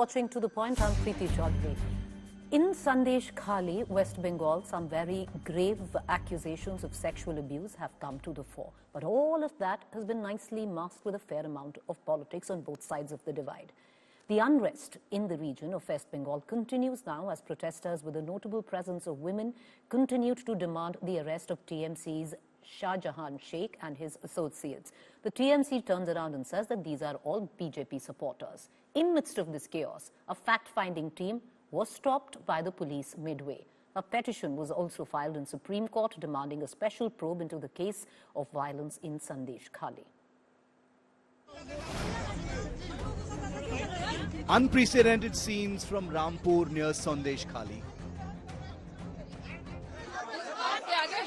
watching To The Point. I'm Preeti Choudhry. In Sandeshkhali, West Bengal, some very grave accusations of sexual abuse have come to the fore. But all of that has been nicely masked with a fair amount of politics on both sides of the divide. The unrest in the region of West Bengal continues now as protesters with a notable presence of women continued to demand the arrest of TMC's Shajahan Sheikh and his associates. The TMC turns around and says that these are all BJP supporters. In midst of this chaos, a fact-finding team was stopped by the police midway. A petition was also filed in Supreme Court demanding a special probe into the case of violence in Sandeshkhali. Unprecedented scenes from Rampur near Sandeshkhali.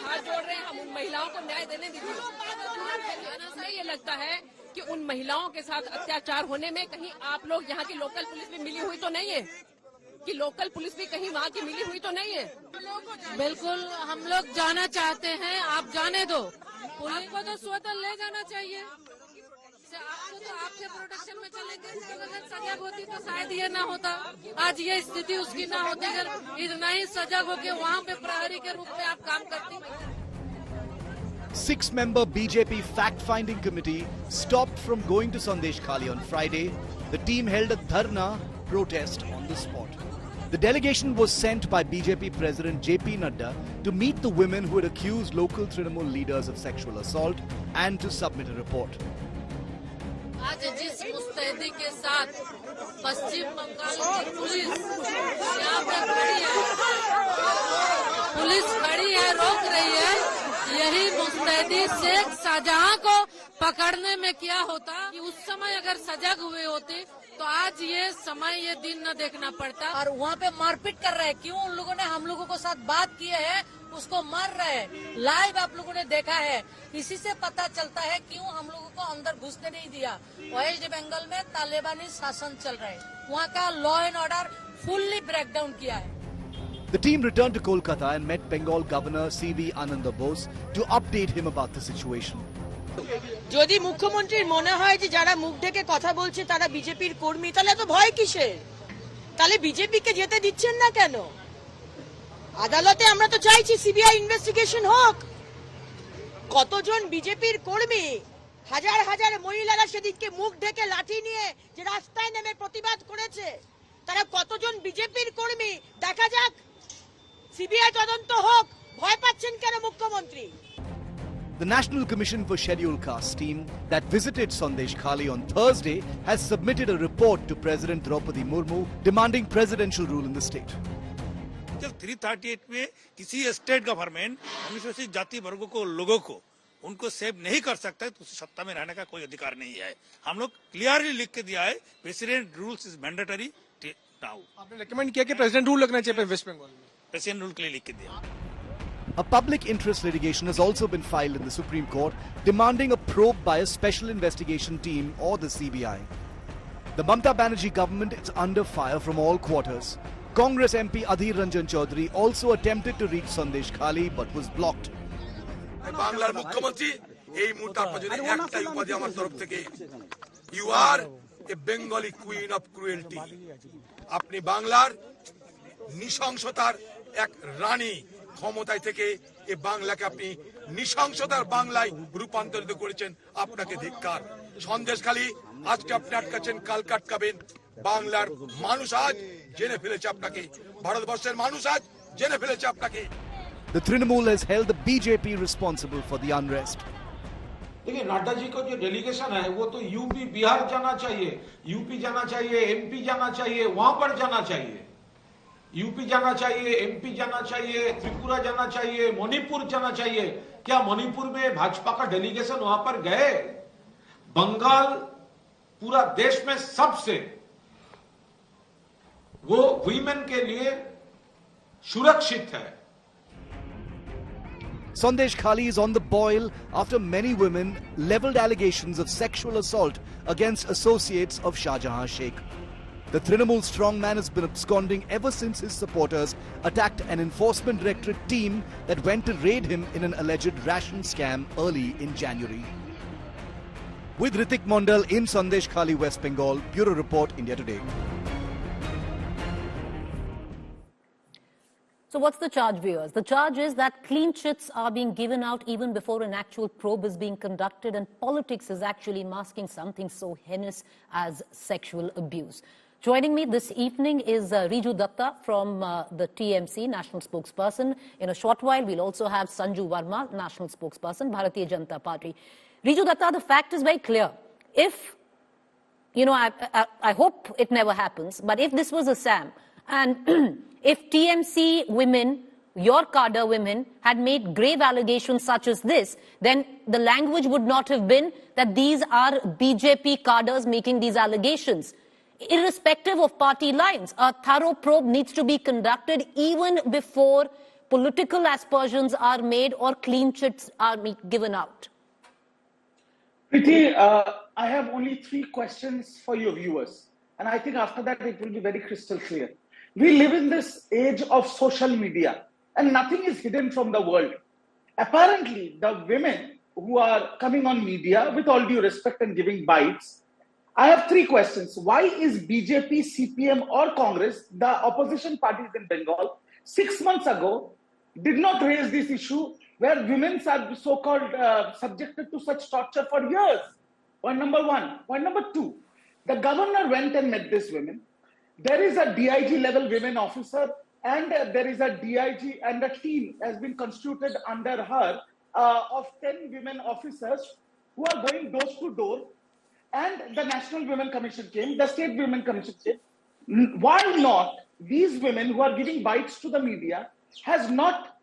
हाथ जोड़ रहे हैं, हम उन महिलाओं को न्याय देने दीजिए। ये लगता है कि उन महिलाओं के साथ अत्याचार होने में कहीं आप लोग यहाँ की लोकल पुलिस भी मिली हुई तो नहीं है कि लोकल पुलिस भी कहीं वहाँ की मिली हुई तो नहीं है। बिल्कुल हम लोग जाना चाहते हैं, आप जाने दो। पुलिस को तो स्वतः ले जाना चाहिए। आपको तो आपके प्रोटेक्शन में चलेंगे। अगर सजग होती तो शायद ये ना होता। आज ये स्थिति उसकी ना होती अगर इतना ही सजग होके वहाँ पे प्रहरी के रूप में आप काम करती। 6-member BJP fact-finding committee stopped from going to Sandeshkhali on Friday. The team held a dharna protest on the spot. The delegation was sent by BJP President JP Nadda to meet the women who had accused local Trinamool leaders of sexual assault and to submit a report. आज जिस मुस्तैदी के साथ पश्चिम बंगाल की police यहाँ पे खड़ी है, रोक रही है। यही मुस्तैदी शेख शाहजहां को पकड़ने में क्या होता कि उस समय अगर सजग हुए होते तो आज ये समय ये दिन न देखना पड़ता। और वहाँ पे मारपीट कर रहे हैं, क्यों उन लोगों ने हम लोगों को साथ बात किए है उसको मार रहे हैं। लाइव आप लोगों ने देखा है, इसी से पता चलता है क्यों हम लोगों को अंदर घुसने नहीं दिया। वेस्ट बंगाल में तालिबानी शासन चल रहा है, वहाँ का law and order fully breakdown किया है। The team returned to Kolkata and met Bengal Governor C.V. Ananda Bose to update him about the situation. যদি মুখ্যমন্ত্রীর মনে হয় যে যারা মুখ ঢেকে কথা বলছে তারা বিজেপির কর্মী, তাহলে তো ভয় কিসের? তাহলে বিজেপিকে যেতে দিচ্ছেন না কেন? আদালতে আমরা তো চাইছি সিবিআই ইনভেস্টিগেশন হোক। কতজন বিজেপির কর্মী, হাজার হাজার মহিলারা সেদিকে মুখ ঢেকে লাঠি নিয়ে যে রাস্তায় নেমে প্রতিবাদ করেছে, তারা কতজন বিজেপির কর্মী দেখা যাক। সিবিআই তদন্ত হোক, ভয় পাচ্ছেন কেন মুখ্যমন্ত্রী? The National Commission for Scheduled Castes team that visited Sandeshkhali on Thursday has submitted a report to President Draupadi Murmu demanding presidential rule in the state. जब 338 में किसी स्टेट गवर्नमेंट अनुसूचित जाति वर्गों को लोगों को उनको सेव नहीं कर सकता है तो उसे सत्ता में रहने का कोई अधिकार नहीं है। हम लोग क्लियरली लिख के दिया है president rules is mandatory now. आपने रेकमेंड किया कि प्रेसिडेंट रूल लगना चाहिए वेस्ट बंगाल में, प्रेसिडेंट रूल के लिए लिख के दिया। A public interest litigation has also been filed in the Supreme Court demanding a probe by a special investigation team or the CBI. The Mamata Banerjee government is under fire from all quarters. Congress MP Adhir Ranjan Choudhry also attempted to reach Sandeshkhali but was blocked. বাংলার মুখ্যমন্ত্রী এই মুহূর্তে আপনার জন্য একটাই উপাধি আমার তরফ থেকে, you are a Bengali queen of cruelty. আপনি বাংলার নৃশংসতার এক রানী, ক্ষমতায় থেকে এই বাংলাকে আপনি নৃশংসতার বাংলায় রূপান্তরিত করেছেন। আপনাকে ধিক্কার। সন্দেশখালী আজকে আপনি আটকাচ্ছেন, কালকে আটকাবেন। বাংলার মানুষ আজ জেনে ফেলেছে আপনাকে, ভারতবর্ষের মানুষ আজ জেনে ফেলেছে আপনাকে। The Trinamool has held the BJP responsible for the unrest. देखिए नड्डा जी को जो डेलीगेशन है वो तो यूपी बिहार जाना चाहिए, यूपी जाना चाहिए, एमपी जाना चाहिए, वहां पर जाना चाहिए। यूपी जाना चाहिए, एमपी जाना चाहिए, त्रिपुरा जाना चाहिए, मणिपुर जाना चाहिए। क्या मणिपुर में भाजपा का डेलीगेशन वहां पर गए? बंगाल पूरा देश में सबसे वो वीमेन के लिए सुरक्षित है। Sandeshkhali is on the boil after many women leveled allegations of sexual assault against associates of Shajahan Sheikh. The Trinamool strongman has been absconding ever since his supporters attacked an enforcement directorate team that went to raid him in an alleged ration scam early in January. With Ritik Mondal in Sandeshkhali, West Bengal, Bureau Report, India Today. So what's the charge, viewers? The charge is that clean chits are being given out even before an actual probe is being conducted, and politics is actually masking something so heinous as sexual abuse. Joining me this evening is Riju Datta from the TMC, National Spokesperson. In a short while, we'll also have Sanju Verma, National Spokesperson, Bharatiya Janata Party. Riju Datta, the fact is very clear. If, you know, I hope it never happens, but if this was a SAM, and if TMC women, your cadre women, had made grave allegations such as this, then the language would not have been that these are BJP cadres making these allegations. Irrespective of party lines, a thorough probe needs to be conducted even before political aspersions are made or clean chits are given out. Preeti, I have only 3 questions for your viewers. And I think after that it will be very crystal clear. We live in this age of social media and nothing is hidden from the world. Apparently, the women who are coming on media, with all due respect and giving bites, I have 3 questions. Why is BJP, CPM or Congress, the opposition parties in Bengal, 6 months ago, did not raise this issue where women are so-called subjected to such torture for years? Point number 1. Point number 2, the governor went and met these women. There is a DIG level women officer and there is a DIG, and a team has been constituted under her of 10 women officers who are going door to door. And the National Women Commission came, the State Women Commission came. Why not these women who are giving bites to the media has not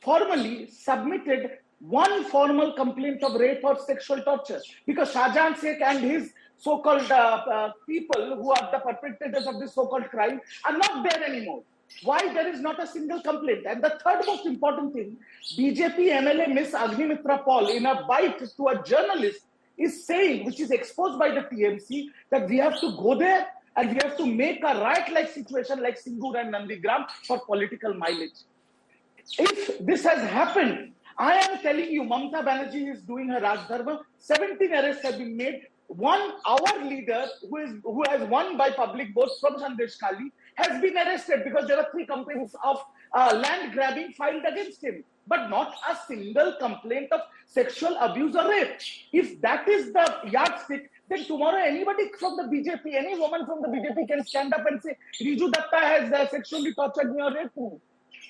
formally submitted one formal complaint of rape or sexual torture? Because Shajahan Sheikh and his so-called people who are the perpetrators of this so-called crime are not there anymore. Why there is not a single complaint? And the third most important thing, BJP MLA Miss Agnimitra Paul, in a bite to a journalist, is saying, which is exposed by the TMC, that we have to go there and we have to make a riot-like situation like Singur and Nandigram for political mileage. If this has happened, I am telling you, Mamata Banerjee is doing her Raj Dharma. 17 arrests have been made. Our leader, who has won by public votes from Sandeshkhali, has been arrested because there are 3 complaints of land grabbing filed against him, but not a single complaint of sexual abuse or rape. If that is the yardstick, then tomorrow anybody from the BJP, any woman from the BJP can stand up and say, Riju Datta has sexually tortured me or raped me.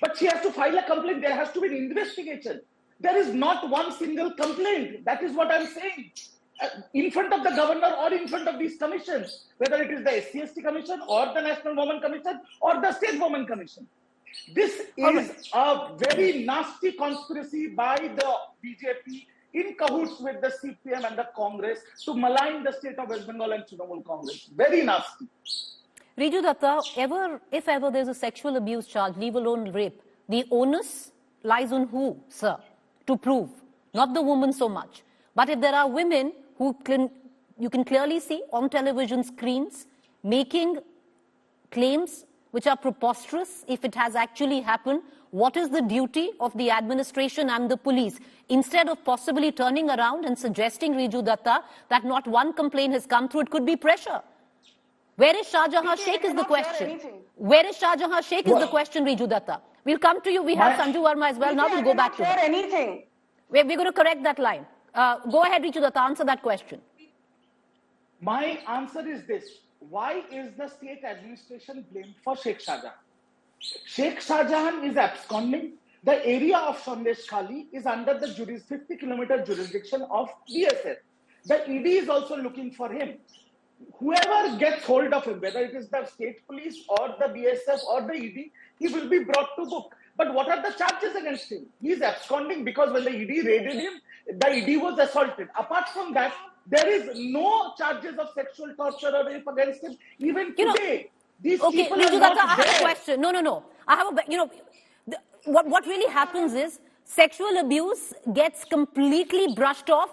But she has to file a complaint. There has to be an investigation. There is not one single complaint. That is what I'm saying. In front of the governor or in front of these commissions, whether it is the SC/ST Commission or the National Women Commission or the State Women Commission. This is a very nasty conspiracy by the BJP in cahoots with the CPM and the Congress to malign the state of West Bengal and Trinamool Congress. Very nasty. Riju Datta, if ever there's a sexual abuse charge, leave alone rape, the onus lies on who, sir, to prove? Not the woman so much. But if there are women who you can clearly see on television screens making claims which are preposterous, if it has actually happened, what is the duty of the administration and the police? Instead of possibly turning around and suggesting, Riju Datta, that not one complaint has come through, it could be pressure. Where is Shajahan Sheikh is the question. Where is Shajahan Sheikh is the question, Riju Datta. We'll come to you. We have Sanju Verma as well. Now we'll go back to him. Anything. We're going to correct that line. Go ahead, Riju Datta, answer that question. My answer is this. Why is the state administration blamed for Sheikh Shajahan? Sheikh Shajahan is absconding. The area of Sandeshkhali is under the 50-kilometer jurisdiction of BSF. The ED is also looking for him. Whoever gets hold of him, whether it is the state police or the BSF or the ED, he will be brought to book. But what are the charges against him? He is absconding because when the ED raided him, the ED was assaulted. Apart from that, there is no charges of sexual torture or rape against him. Even today, these people are not there. I have a question. No. I have a, what really happens is sexual abuse gets completely brushed off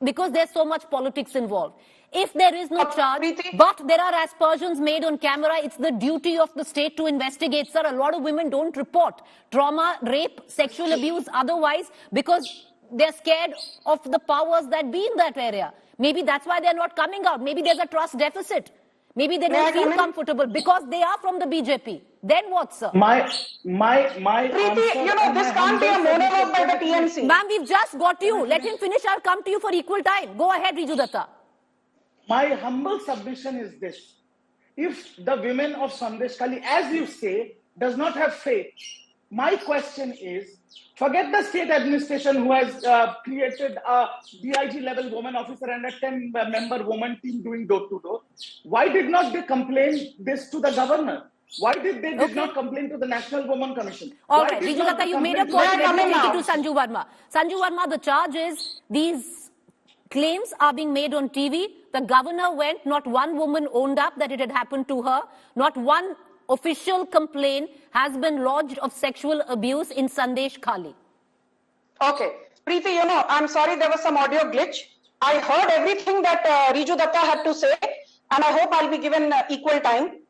because there's so much politics involved. If there is no charge, but there are aspersions made on camera, it's the duty of the state to investigate. Sir, a lot of women don't report trauma, rape, sexual abuse otherwise because they're scared of the powers that be in that area. Maybe that's why they're not coming out. Maybe there's a trust deficit. Maybe they don't feel comfortable because they are from the BJP. Then what, sir? My Preeti, answer, you know, this can't be a monologue by the TMC. Ma'am, we've just got you. Let him finish. I'll come to you for equal time. Go ahead, Riju Datta. My humble submission is this. If the women of Sandeshkhali, as you say, does not have faith, my question is, forget the state administration who has created a DIG level woman officer and a 10-member woman team doing door-to-door. Why did not they complain this to the governor? Why did they not complain to the National Women Commission? All right, Riju Datta, you made a point. Let me take it to Sanju Verma. Sanju Verma, the charge is these claims are being made on TV. The governor went, not one woman owned up that it had happened to her. Not one official complaint has been lodged of sexual abuse in Sandeshkhali. Okay. Preeti, you know, I'm sorry there was some audio glitch. I heard everything that Riju Datta had to say, and I hope I'll be given equal time.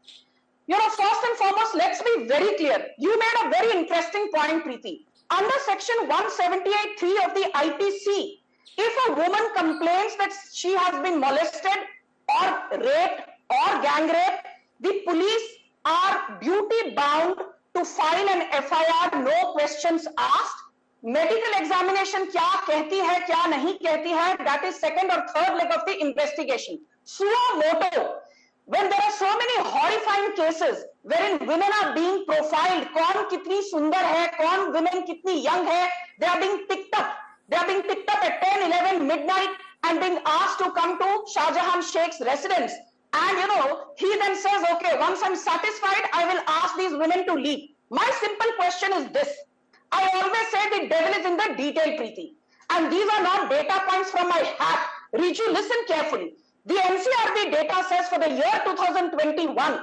You know, first and foremost, let's be very clear. You made a very interesting point, Preeti. Under section 178(3) of the IPC, if a woman complains that she has been molested or raped or gang raped, the police are duty bound to file an FIR, no questions asked. Medical examination kya kehti hai, kya nahi kehti hai, that is second or third leg of the investigation. Suo moto. When there are so many horrifying cases wherein women are being profiled, kaun kitni sundar hai, kaun women kitni young hai, they are being picked up. They are being picked up at 10, 11, midnight and being asked to come to Shajahan Sheikh's residence. And you know, he then says, okay, once I'm satisfied, I will ask these women to leave. My simple question is this. I always say the devil is in the detail, Preeti. And these are not data points from my hat. Riju, listen carefully. The NCRB data says for the year 2021,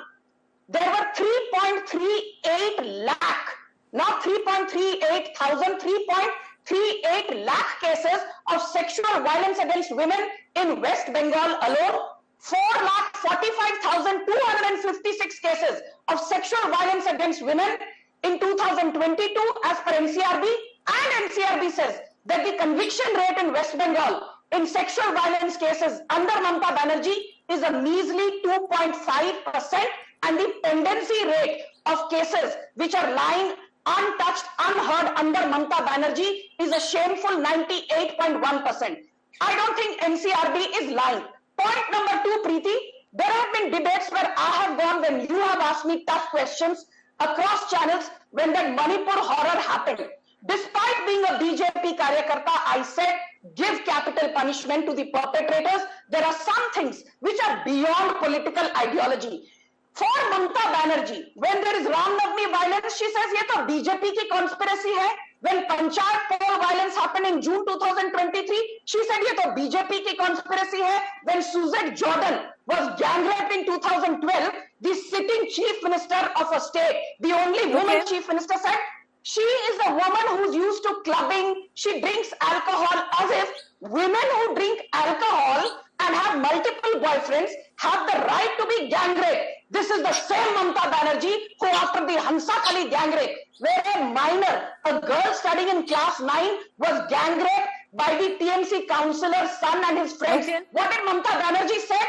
there were 3.38 lakh, not 3.38 thousand, 3.38 lakh cases of sexual violence against women in West Bengal alone. 4,45,256 cases of sexual violence against women in 2022 as per NCRB, and NCRB says that the conviction rate in West Bengal in sexual violence cases under Mamata Banerjee is a measly 2.5%, and the pendency rate of cases which are lying untouched, unheard under Mamata Banerjee is a shameful 98.1%. I don't think NCRB is lying. Point number 2, Preeti, there have been debates where I have gone when you have asked me tough questions across channels when that Manipur horror happened. Despite being a BJP Karyakarta, I said, give capital punishment to the perpetrators. There are some things which are beyond political ideology. For Mamata Banerjee, when there is Ram Navami violence, she says, ye to BJP ki conspiracy hai. When Panchayat poll violence happened in June 2023, she said, ye to BJP ki conspiracy hai. When Suzette Jordan was gang raped in 2012, the sitting chief minister of a state, the only woman chief minister, said, she is a woman who's used to clubbing, she drinks alcohol, as if women who drink alcohol and have multiple boyfriends have the right to be gang raped. This is the same Mamata Banerjee who, after the Sandeshkhali gang rape, where a minor, a girl studying in class 9, was gang raped by the TMC councillor's son and his friends. What did Mamata Banerjee say?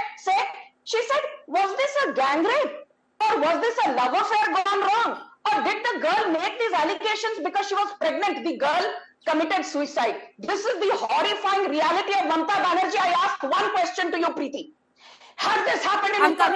She said, was this a gang rape? Or was this a love affair gone wrong? Or did the girl make these allegations because she was pregnant? The girl committed suicide. This is the horrifying reality of Mamata Banerjee. I ask one question to you, Preeti. Had this happened in Uttar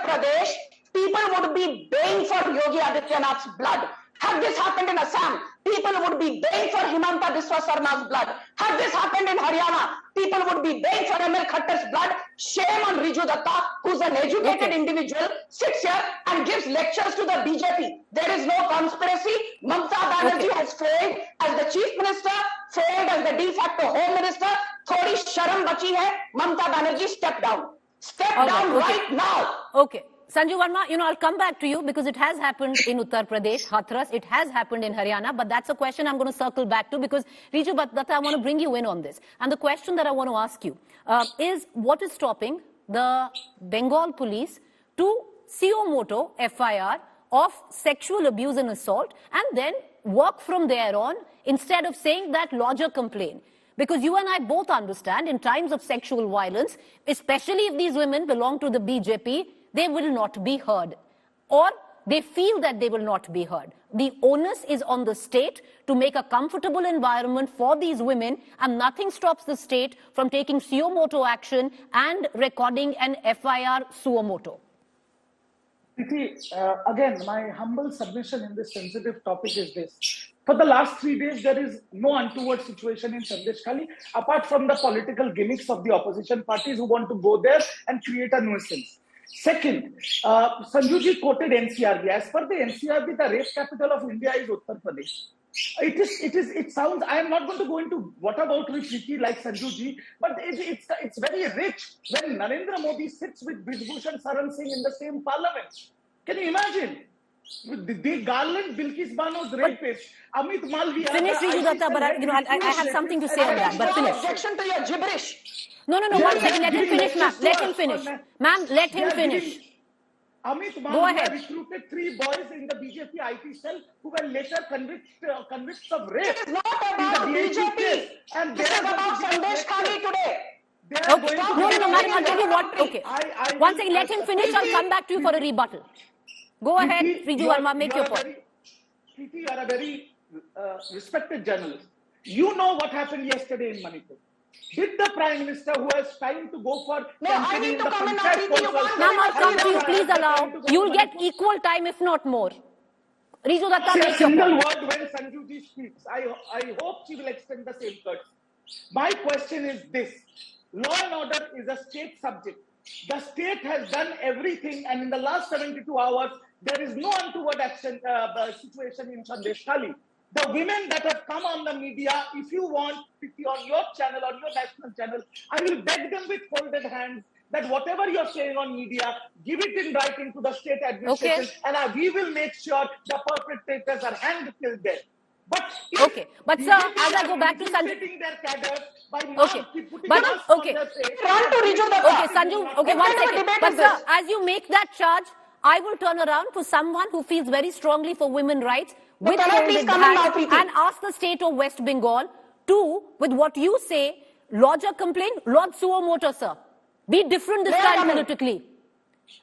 Pradesh, people would be baying for Yogi Adityanath's blood. Had this happened in Assam, people would be baying for Himanta Biswa Sarma's blood. Had this happened in Haryana, people would be baying for ML Khattar's blood. Shame on Riju Datta, who's an educated individual, sits here and gives lectures to the BJP. There is no conspiracy. Mamata Banerjee has failed as the chief minister, failed as the de facto home minister. Thodi sharam bachi hai. Mamata Banerjee, step down. Step down right now. Okay. Sanju Verma, I'll come back to you because it has happened in Uttar Pradesh, Hathras. It has happened in Haryana, but that's a question I'm going to circle back to because, Riju Datta, I want to bring you in on this. And the question that I want to ask you is what is stopping the Bengal police to suo moto FIR of sexual abuse and assault and then work from there on instead of saying that lodge a complaint? Because you and I both understand in times of sexual violence, especially if these women belong to the BJP, they will not be heard. or they feel that they will not be heard. The onus is on the state to make a comfortable environment for these women, and nothing stops the state from taking suo moto action and recording an FIR suo moto. Preeti, again, my humble submission in this sensitive topic is this. For the last 3 days, there is no untoward situation in Sandeshkhali, apart from the political gimmicks of the opposition parties who want to go there and create a nuisance. Second, Sanjuji quoted NCRB. As per the NCRB, the rape capital of India is Uttar Pradesh. It sounds, I am not going to go into what about Preeti like Sanjuji, but it's very rich when Narendra Modi sits with Brijbhushan Saran Singh in the same parliament. Can you imagine? They garland Bilkis Bano's rapist, Amit Malviya. Finish, Riju Datta, but I have something to say on that, but finish. Objection to your gibberish. No, 1 second, let him finish, ma'am. Let him finish. Ma'am, let him finish. Amit Go Malviya ahead. recruited 3 boys in the BJP IT cell who were later convicted of rape. It is not about BJP. And This is about Sandeshkhali today. Okay. No, madam, I'll tell you what. Okay. 1 second, let him finish. I'll come back to you for a rebuttal. Go ahead, Riju Verma, make your point. Preeti, you are a very respected journalist. You know what happened yesterday in Manipur. Did the Prime Minister, who has time to go for... No, I need to come in now, Preeti. You can't... Ma'am, I'll come to you. Please allow. You'll get equal time, if not more. Riju Datta, Say a make your single point. word when Sanjuji speaks. I hope she will extend the same courtesy. My question is this. Law and order is a state subject. The state has done everything, and in the last 72 hours, there is no untoward action situation in Sandeshkhali. The women that have come on the media, if you want, on your channel, on your national channel, I will beg them with folded hands that whatever you're saying on media, give it in writing to the state administration, and we will make sure the perpetrators are hanged till death. But sir, as I go back to Sanju, Run to Riju Datta. Okay, Sanju, okay, 1 second. But sir, as you make that charge, I will turn around to someone who feels very strongly for women rights with folded hands and ask the state of West Bengal to, with what you say, lodge a complaint, lodge suo moto, sir. Be different this time politically.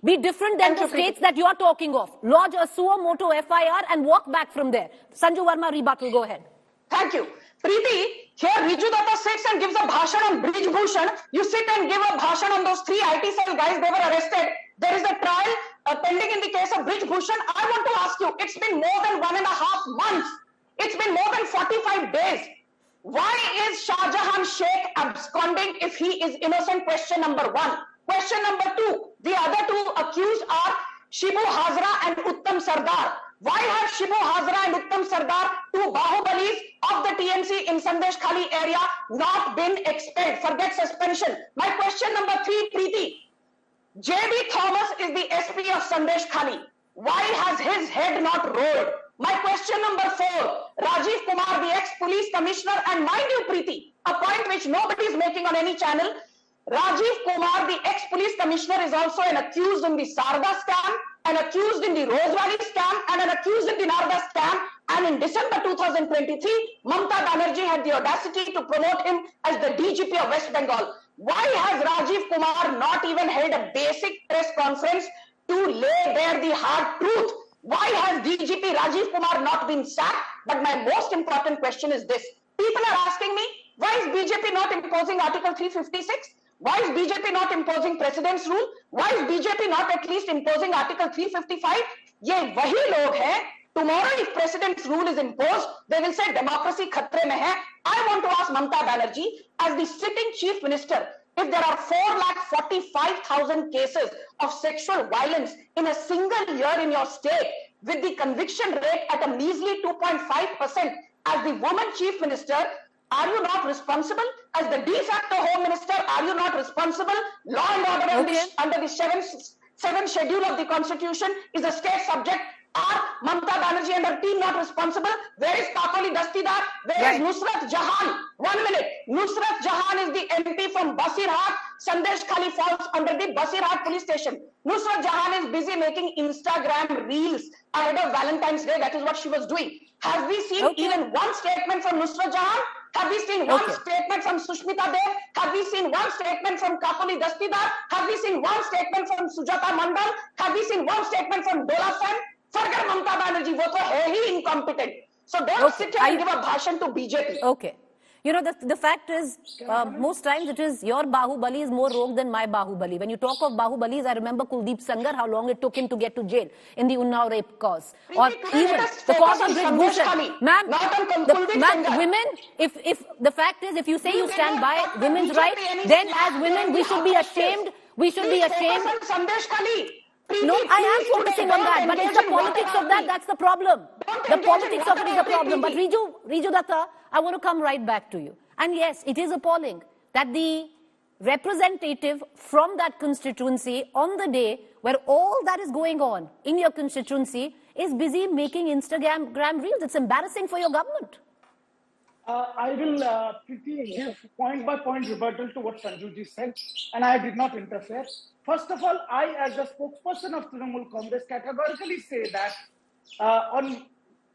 Be different than the states that you are talking of. Lodge a suo moto FIR and walk back from there. Sanju Verma, rebuttal, go ahead. Thank you. Preeti, here Riju Datta sits and gives a bhashan on Brijbhushan. You sit and give a bhashan on those 3 IT cell guys. They were arrested. There is a trial pending in the case of Brijbhushan. I want to ask you, it's been more than 1.5 months. It's been more than 45 days. Why is Shajahan Sheikh absconding if he is innocent? Question number 1. Question number 2. The other 2 accused are Shibu Hazra and Uttam Sardar. Why have Shibu Hazra and Uttam Sardar, 2 Bahubalis of the TMC in Sandeshkhali area, not been expelled? Forget suspension. My question number 3, Preeti. JB Thomas is the SP of Sandeshkhali. Why has his head not rolled? My question number 4, Rajiv Kumar, the ex-police commissioner, and mind you, Preeti, a point which nobody is making on any channel, Rajiv Kumar, the ex-police commissioner, is also an accused in the Sarda scam, an accused in the Rose Valley scam, and an accused in the Narda scam. And in December 2023, Mamata Banerjee had the audacity to promote him as the DGP of West Bengal. Why has Rajiv Kumar not even held a basic press conference to lay bare the hard truth? Why has DGP Rajiv Kumar not been sacked? But my most important question is this. People are asking me, why is BJP not imposing Article 356? Why is BJP not imposing President's Rule? Why is BJP not at least imposing Article 355? ये वही लोग हैं. Tomorrow, if President's Rule is imposed, they will say democracy khatre mein hai. I want to ask Mamata Banerjee, as the sitting Chief Minister, if there are 4,45,000 cases of sexual violence in a single year in your state, with the conviction rate at a measly 2.5%, as the woman Chief Minister, are you not responsible? As the de facto Home Minister, are you not responsible? Law and order under the 7th schedule of the Constitution is a state subject. Are Mamata Banerjee and her team not responsible? Where is Kakoli Dastidar? Where is Nusrat Jahan? 1 minute. Nusrat Jahan is the MP from Basirhat. Sandeshkhali falls under the Basirhat police station. Nusrat Jahan is busy making Instagram reels ahead of Valentine's Day. That is what she was doing. Have we seen even one statement from Nusrat Jahan? Have we seen one statement from Sushmita Dev? Have we seen one statement from Kakoli Dastidar? Have we seen one statement from Sujata Mandal? Have we seen one statement from Dola Sen? Forget Mamata Banerjee, वो तो है ही incompetent. So don't sit here and give a bhashan to BJP. Okay. You know, the fact is, most times it is your Bahubali is more rogue than my Bahubali. When you talk of Bahubalis, I remember Kuldeep Sangar, how long it took him to get to jail in the Unnao rape cause. Or even the cause of Bridge Ma'am, women, if the fact is, if you say you stand by women's rights, then as women, we should be ashamed. We should be ashamed. No, I am focusing on that, but it's the politics of that, that's the problem. The politics of it is the problem. But Riju Datta, I want to come right back to you. And yes, it is appalling that the representative from that constituency on the day where all that is going on in your constituency is busy making Instagram reels. It's embarrassing for your government. I will give point-by-point rebuttal to what Sanjuji said, and I did not interfere. First of all, I, as a spokesperson of Trinamool Congress, categorically say that on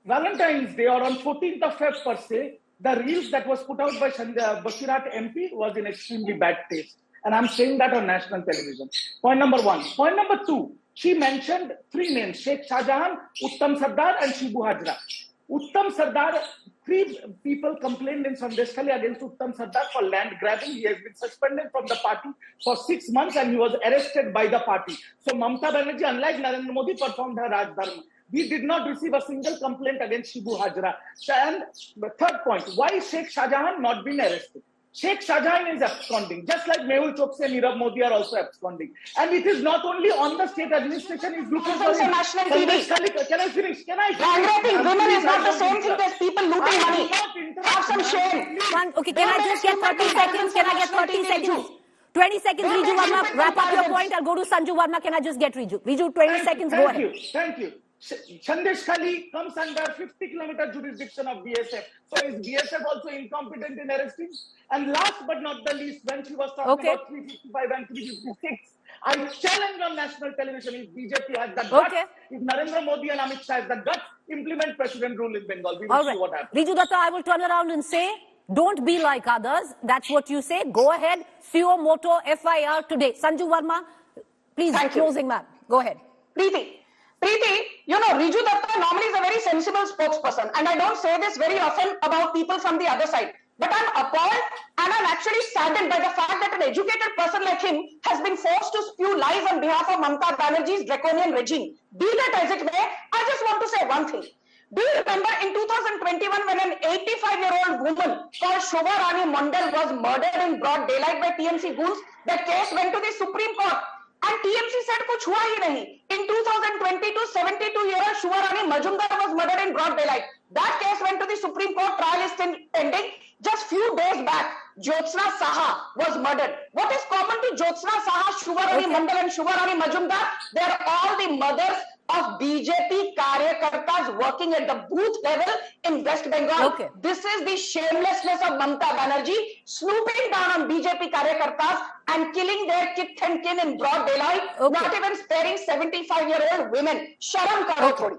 Valentine's Day or on 14th of Feb per se, the reels that was put out by Basirhat MP was in extremely bad taste. And I'm saying that on national television. Point number one. Point number two, she mentioned three names, Sheikh Shajahan, Uttam Sardar and Shibu Hajra. Uttam Sardar, 3 people complained in Sandeshkhali against Uttam Sardar for land grabbing. He has been suspended from the party for 6 months and he was arrested by the party. So Mamata Banerjee, unlike Narendra Modi, performed her Raj Dharma. We did not receive a single complaint against Shibu Hajra. And the third point, why is Sheikh Shajahan not been arrested? Sheikh Shajahan is absconding, just like Mehul Chokshi and Nirav Modi are also absconding. And it is not only on the state administration is looking for national TV. Can I finish? Gang-raping women is not the same thing as people looting money. Have some shame. Okay, can I just get 30 seconds? Can I get 30 seconds? 20 seconds, Riju Verma, wrap up your point. I'll go to Sanju Verma. Can I just get Riju? Riju, 20 seconds, go ahead. Thank you. Sandeshkhali comes under 50-kilometer jurisdiction of BSF. So is BSF also incompetent in arresting? And last but not the least, when she was talking about 355 and 356, I challenge on national television if BJP has the guts, if Narendra Modi and Amit Shah has the guts, implement president rule in Bengal. We will see what happens. Riju Datta, I will turn around and say, don't be like others. That's what you say. Go ahead. Suo moto FIR today. Sanju Verma, please, closing ma'am. Go ahead. Preeti, you know, Riju Datta normally is a very sensible spokesperson, and I don't say this very often about people from the other side. But I'm appalled and I'm actually saddened by the fact that an educated person like him has been forced to spew lies on behalf of Mamata Banerjee's draconian regime. Be that as it may, I just want to say one thing. Do you remember in 2021 when an 85-year-old woman called Shobha Rani Mandal was murdered in broad daylight by TMC goons? The case went to the Supreme Court. And TMC said kuch hua hi nahi. In 2022, 72-year-old Shobha Rani Majumdar was murdered in broad daylight. That case went to the Supreme Court. Trial is still pending. Just few days back, Jyotsna Saha was murdered. What is common to Jyotsna Saha, Shobha Rani Mandal and Shobha Rani Majumdar? They are all the mothers of BJP karyakartas working at the booth level in West Bengal. This is the shamelessness of Mamata Banerjee, snooping down on BJP karyakartas and killing their kith and kin in broad daylight, not even sparing 75-year-old women. Sharam karo thodi.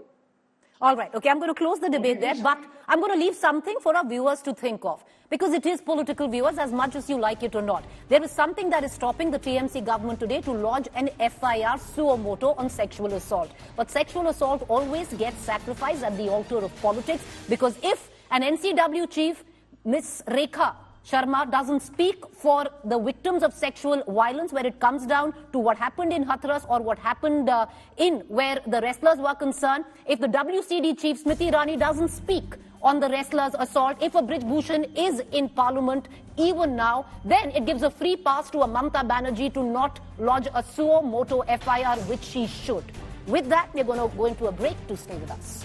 All right. Okay, I'm going to close the debate there, but I'm going to leave something for our viewers to think of. Because it is political, viewers, as much as you like it or not. There is something that is stopping the TMC government today to lodge an FIR suo moto on sexual assault. But sexual assault always gets sacrificed at the altar of politics, because if an NCW chief, Miss Rekha Sharma, doesn't speak for the victims of sexual violence where it comes down to what happened in Hathras or what happened in where the wrestlers were concerned, if the WCD chief Smriti Irani doesn't speak on the wrestlers' assault, if a Brij Bhushan is in parliament even now, then it gives a free pass to a Mamata Banerjee to not lodge a suo moto FIR, which she should. With that, we're going to go into a break. To stay with us.